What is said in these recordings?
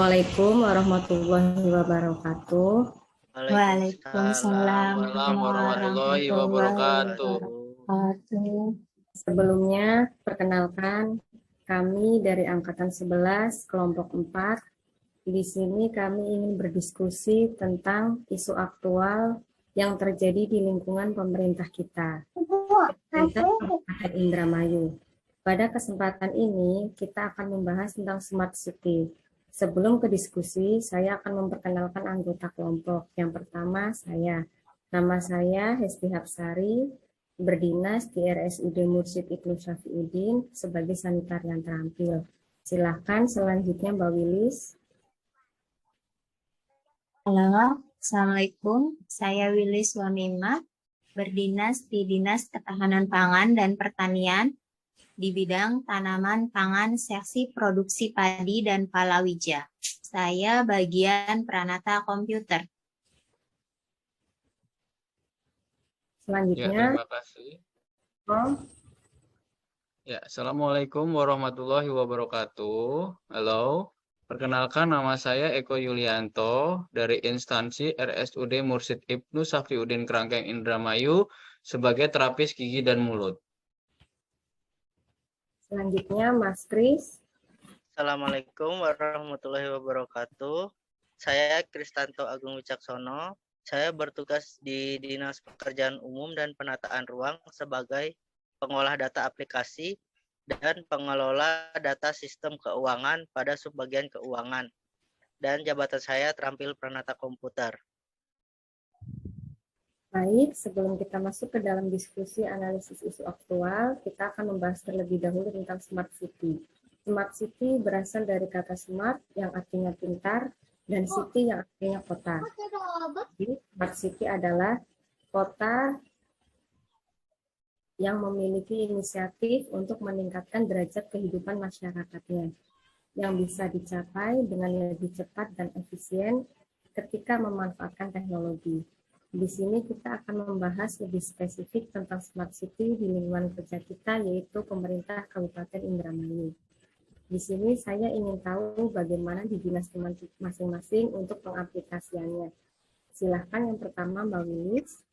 Assalamualaikum warahmatullahi wabarakatuh. Waalaikumsalam Waalaikumsalam warahmatullahi warahmatullahi wabarakatuh. wabarakatuh. Sebelumnya, perkenalkan kami dari Angkatan 11, kelompok 4. Di sini kami ingin berdiskusi tentang isu aktual yang terjadi di lingkungan pemerintah kita, pemerintah Kabupaten Indramayu. Pada kesempatan ini, kita akan membahas tentang Smart City. Sebelum ke diskusi, saya akan memperkenalkan anggota kelompok. Yang pertama, Nama saya Hesti Hapsari, berdinas di RSUD Mursyid Ibnu Syafiuddin sebagai sanitarian terampil. Silakan selanjutnya Mbak Wilis. Halo, Assalamualaikum. Saya Wilis Wamima, berdinas di Dinas Ketahanan Pangan dan Pertanian di bidang tanaman pangan seksi produksi padi dan palawija. Saya bagian Pranata Komputer. Selanjutnya, Terima kasih. Om. Assalamualaikum warahmatullahi wabarakatuh. Halo, perkenalkan nama saya Eko Yulianto dari instansi RSUD Mursyid Ibnu Syafiuddin Kerangkeng Indramayu sebagai terapis gigi dan mulut. Selanjutnya Mas Kris. Assalamualaikum warahmatullahi wabarakatuh. Saya Kristanto Agung Wicaksono. Saya bertugas di Dinas Pekerjaan Umum dan Penataan Ruang sebagai pengolah data aplikasi dan pengelola data sistem keuangan pada subbagian keuangan. Dan jabatan saya terampil Pranata Komputer. Baik, sebelum kita masuk ke dalam diskusi analisis isu aktual, kita akan membahas terlebih dahulu tentang Smart City. Smart City berasal dari kata smart yang artinya pintar dan city yang artinya kota. Jadi, Smart City adalah kota yang memiliki inisiatif untuk meningkatkan derajat kehidupan masyarakatnya, yang bisa dicapai dengan lebih cepat dan efisien ketika memanfaatkan teknologi. Di sini kita akan membahas lebih spesifik tentang Smart City di lingkungan kerja kita, yaitu pemerintah Kabupaten Indramayu. Di sini saya ingin tahu bagaimana di dinas teman masing-masing untuk pengaplikasiannya. Silahkan yang pertama Mbak Wilis.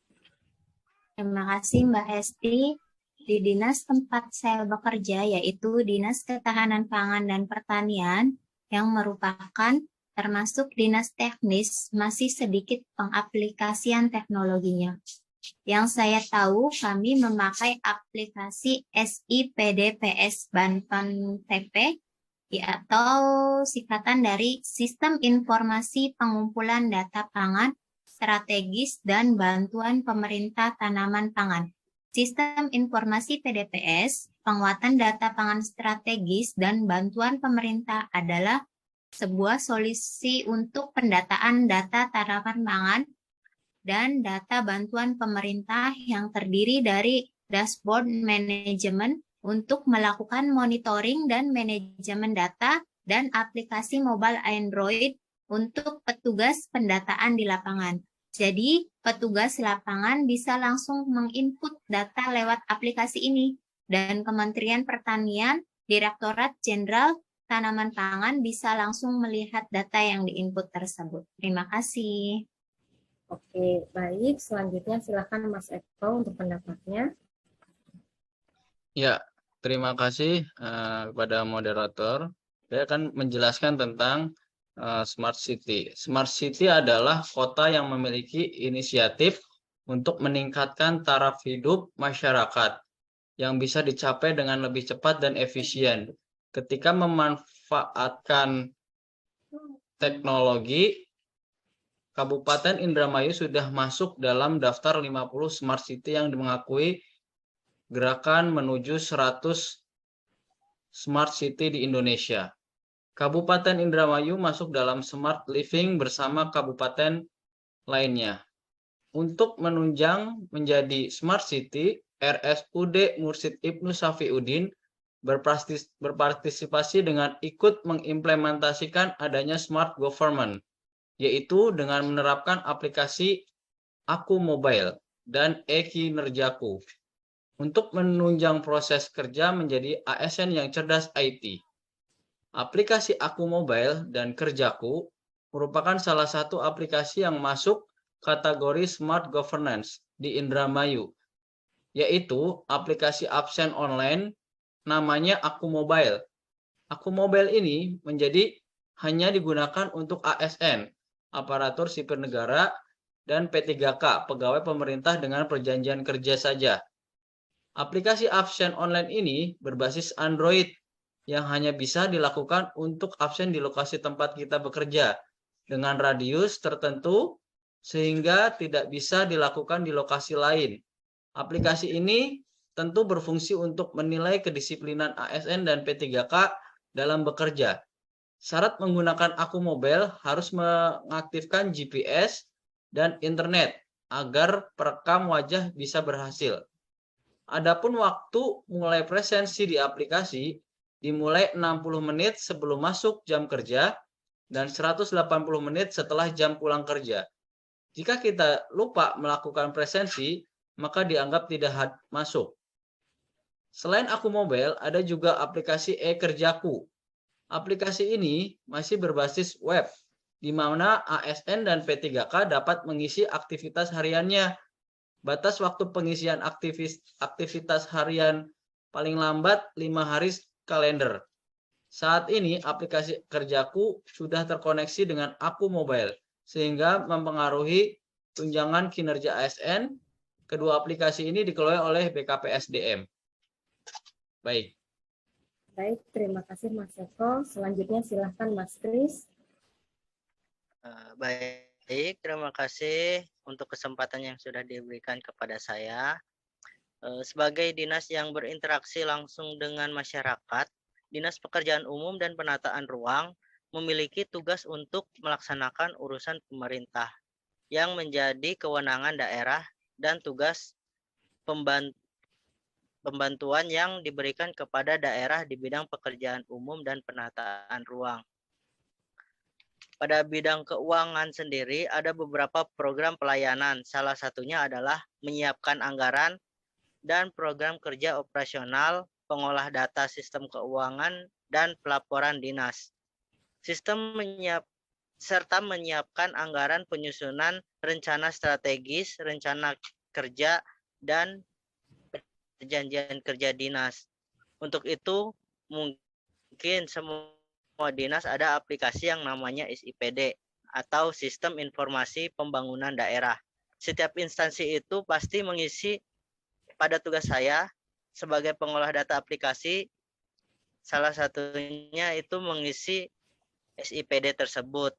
Terima kasih Mbak Hesti. Di dinas tempat saya bekerja, yaitu Dinas Ketahanan Pangan dan Pertanian, yang merupakan termasuk dinas teknis, masih sedikit pengaplikasian teknologinya. Yang saya tahu, kami memakai aplikasi SIPDPS Banten TP, atau singkatan dari Sistem Informasi Pengumpulan Data Pangan Strategis dan Bantuan Pemerintah Tanaman Pangan. Sistem Informasi PDPS, penguatan data pangan strategis dan bantuan pemerintah adalah sebuah solusi untuk pendataan data tanaman pangan dan data bantuan pemerintah yang terdiri dari dashboard manajemen untuk melakukan monitoring dan manajemen data dan aplikasi mobile Android untuk petugas pendataan di lapangan. Jadi, petugas lapangan bisa langsung menginput data lewat aplikasi ini dan Kementerian Pertanian, Direktorat Jenderal Tanaman Pangan bisa langsung melihat data yang diinput tersebut. Terima kasih. Oke, baik. Selanjutnya silakan Mas Eko untuk pendapatnya. Ya, terima kasih kepada moderator. Saya akan menjelaskan tentang Smart City. Smart City adalah kota yang memiliki inisiatif untuk meningkatkan taraf hidup masyarakat yang bisa dicapai dengan lebih cepat dan efisien. Ketika memanfaatkan teknologi, Kabupaten Indramayu sudah masuk dalam daftar 50 Smart City yang mengakui gerakan menuju 100 Smart City di Indonesia. Kabupaten Indramayu masuk dalam Smart Living bersama kabupaten lainnya. Untuk menunjang menjadi Smart City, RSUD Mursyid Ibnu Syafiuddin berpartisipasi dengan ikut mengimplementasikan adanya Smart Government, yaitu dengan menerapkan aplikasi Aku Mobile dan e-Kinerjaku untuk menunjang proses kerja menjadi ASN yang cerdas IT. Aplikasi Aku Mobile dan Kerjaku merupakan salah satu aplikasi yang masuk kategori Smart Governance di Indramayu, yaitu aplikasi absen online namanya Aku Mobile. Aku Mobile ini hanya digunakan untuk ASN, aparatur sipil negara, dan P3K, pegawai pemerintah dengan perjanjian kerja saja. Aplikasi absen online ini berbasis Android yang hanya bisa dilakukan untuk absen di lokasi tempat kita bekerja dengan radius tertentu sehingga tidak bisa dilakukan di lokasi lain. Aplikasi ini tentu berfungsi untuk menilai kedisiplinan ASN dan P3K dalam bekerja. Syarat menggunakan Aku Mobile harus mengaktifkan GPS dan internet agar perekam wajah bisa berhasil. Adapun waktu mulai presensi di aplikasi dimulai 60 menit sebelum masuk jam kerja dan 180 menit setelah jam pulang kerja. Jika kita lupa melakukan presensi, maka dianggap tidak masuk. Selain Aku Mobile, ada juga aplikasi E-Kerjaku. Aplikasi ini masih berbasis web, di mana ASN dan P3K dapat mengisi aktivitas hariannya. Batas waktu pengisian aktivitas harian paling lambat 5 hari kalender. Saat ini aplikasi Kerjaku sudah terkoneksi dengan Aku Mobile, sehingga mempengaruhi tunjangan kinerja ASN. Kedua aplikasi ini dikelola oleh BKPSDM. Baik. Baik, terima kasih Mas Eko. Selanjutnya silahkan Mas Kris. Baik, terima kasih untuk kesempatan yang sudah diberikan kepada saya. Sebagai dinas yang berinteraksi langsung dengan masyarakat, Dinas Pekerjaan Umum dan Penataan Ruang memiliki tugas untuk melaksanakan urusan pemerintah yang menjadi kewenangan daerah dan tugas pembantuan yang diberikan kepada daerah di bidang pekerjaan umum dan penataan ruang. Pada bidang keuangan sendiri ada beberapa program pelayanan. Salah satunya adalah menyiapkan anggaran dan program kerja operasional, pengolah data sistem keuangan, dan pelaporan dinas. Serta menyiapkan anggaran penyusunan rencana strategis, rencana kerja, dan perjanjian kerja dinas. Untuk itu, mungkin semua dinas ada aplikasi yang namanya SIPD atau Sistem Informasi Pembangunan Daerah. Setiap instansi itu pasti mengisi. Pada tugas saya sebagai pengolah data aplikasi, salah satunya itu mengisi SIPD tersebut.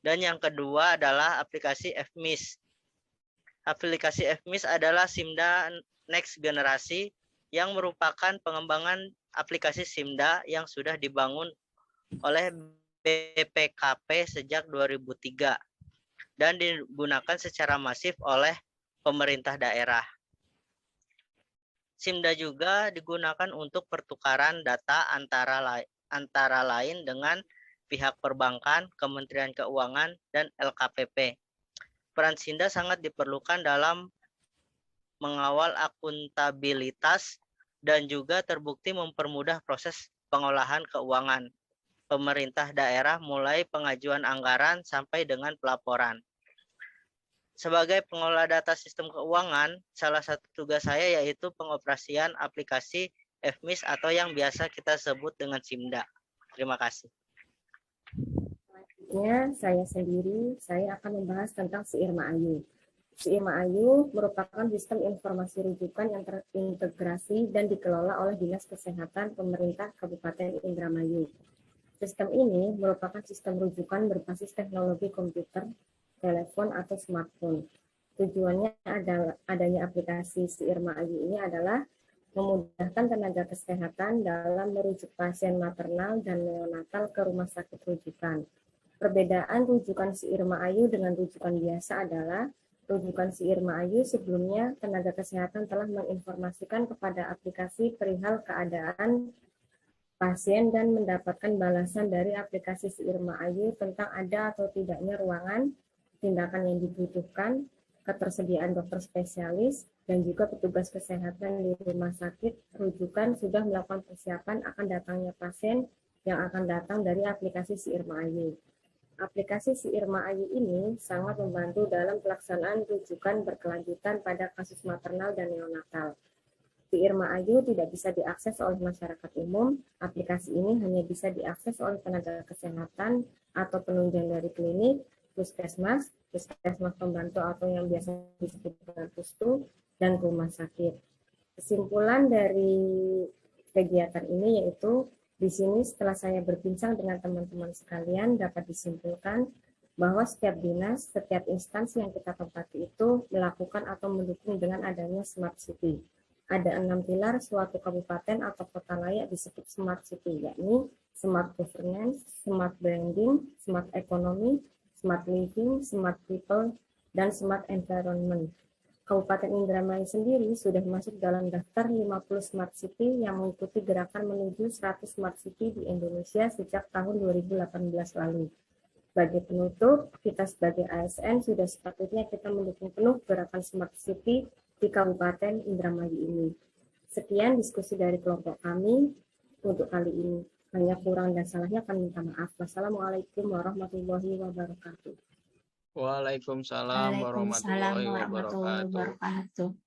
Dan yang kedua adalah aplikasi FMIS. Aplikasi FMIS adalah SIMDA Next Generasi yang merupakan pengembangan aplikasi SIMDA yang sudah dibangun oleh BPKP sejak 2003 dan digunakan secara masif oleh pemerintah daerah. SIMDA juga digunakan untuk pertukaran data antara lain dengan pihak perbankan, Kementerian Keuangan, dan LKPP. Peran SIMDA sangat diperlukan dalam mengawal akuntabilitas dan juga terbukti mempermudah proses pengolahan keuangan pemerintah daerah mulai pengajuan anggaran sampai dengan pelaporan. Sebagai pengelola data sistem keuangan, salah satu tugas saya yaitu pengoperasian aplikasi FMIS atau yang biasa kita sebut dengan SIMDA. Terima kasih. Selanjutnya, saya akan membahas tentang SIRMA Ayu. SIRMA Ayu merupakan sistem informasi rujukan yang terintegrasi dan dikelola oleh Dinas Kesehatan Pemerintah Kabupaten Indramayu. Sistem ini merupakan sistem rujukan berbasis teknologi komputer, telepon, atau smartphone. Tujuannya adalah adanya aplikasi SIRMA Ayu ini adalah memudahkan tenaga kesehatan dalam merujuk pasien maternal dan neonatal ke rumah sakit rujukan. Perbedaan rujukan SIRMA Ayu dengan rujukan biasa adalah rujukan SIRMA Ayu sebelumnya tenaga kesehatan telah menginformasikan kepada aplikasi perihal keadaan pasien dan mendapatkan balasan dari aplikasi SIRMA Ayu tentang ada atau tidaknya ruangan, tindakan yang dibutuhkan, ketersediaan dokter spesialis, dan juga petugas kesehatan di rumah sakit rujukan sudah melakukan persiapan akan datangnya pasien yang akan datang dari aplikasi Si Irma Ayu. Aplikasi Si Irma Ayu ini sangat membantu dalam pelaksanaan rujukan berkelanjutan pada kasus maternal dan neonatal. Si Irma Ayu tidak bisa diakses oleh masyarakat umum. Aplikasi ini hanya bisa diakses oleh tenaga kesehatan atau penunjang dari klinik, puskesmas pembantu atau yang biasa disebut dengan pustu, dan rumah sakit. Kesimpulan dari kegiatan ini yaitu di sini setelah saya berbincang dengan teman-teman sekalian dapat disimpulkan bahwa setiap dinas, setiap instansi yang kita tempati itu melakukan atau mendukung dengan adanya Smart City. Ada 6 pilar suatu kabupaten atau kota layak disebut Smart City, yakni Smart Governance, Smart Branding, Smart Economy, Smart Living, Smart People, dan Smart Environment. Kabupaten Indramayu sendiri sudah masuk dalam daftar 50 Smart City yang mengikuti gerakan menuju 100 Smart City di Indonesia sejak tahun 2018 lalu. Sebagai penutup, kita sebagai ASN sudah sepatutnya kita mendukung penuh gerakan Smart City di Kabupaten Indramayu ini. Sekian diskusi dari kelompok kami untuk kali ini. Hanya kurang dan salahnya kami minta maaf. Wassalamualaikum warahmatullahi wabarakatuh. Waalaikumsalam Waalaikumsalam warahmatullahi warahmatullahi wabarakatuh. wabarakatuh.